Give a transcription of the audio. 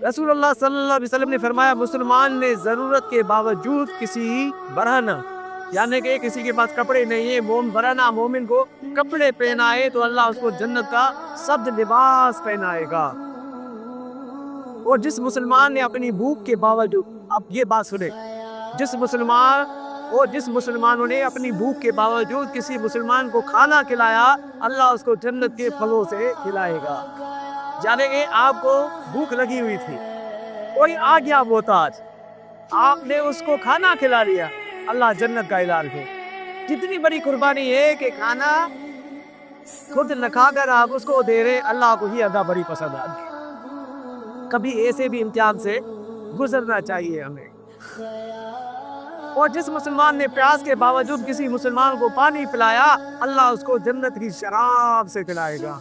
رسول اللہ صلی اللہ علیہ وسلم نے فرمایا مسلمان نے ضرورت کے باوجود کسی برہنہ یعنی کہ کسی کے پاس کپڑے نہیں ہے برہنہ مومن کو کپڑے پہنائے تو اللہ اس کو جنت کا سبز لباس پہنائے گا۔ اور جس مسلمان نے اپنی بھوک کے باوجود، اب یہ بات سنیں، جس مسلمانوں نے اپنی بھوک کے باوجود کسی مسلمان کو کھانا کھلایا، اللہ اس کو جنت کے پھلوں سے کھلائے گا۔ جانے کہ آپ کو بھوک لگی ہوئی تھی، کوئی آ گیا محتاج، آپ نے اس کو کھانا کھلا لیا، اللہ جنت کا اعلان ہے۔ کتنی بڑی قربانی ہے کہ کھانا خود نہ کھا کر آپ اس کو دے رہے، اللہ کو ہی ادا بڑی پسند آتی ہے۔ کبھی ایسے بھی امتحان سے گزرنا چاہیے ہمیں۔ اور جس مسلمان نے پیاس کے باوجود کسی مسلمان کو پانی پلایا، اللہ اس کو جنت کی شراب سے پلائے گا۔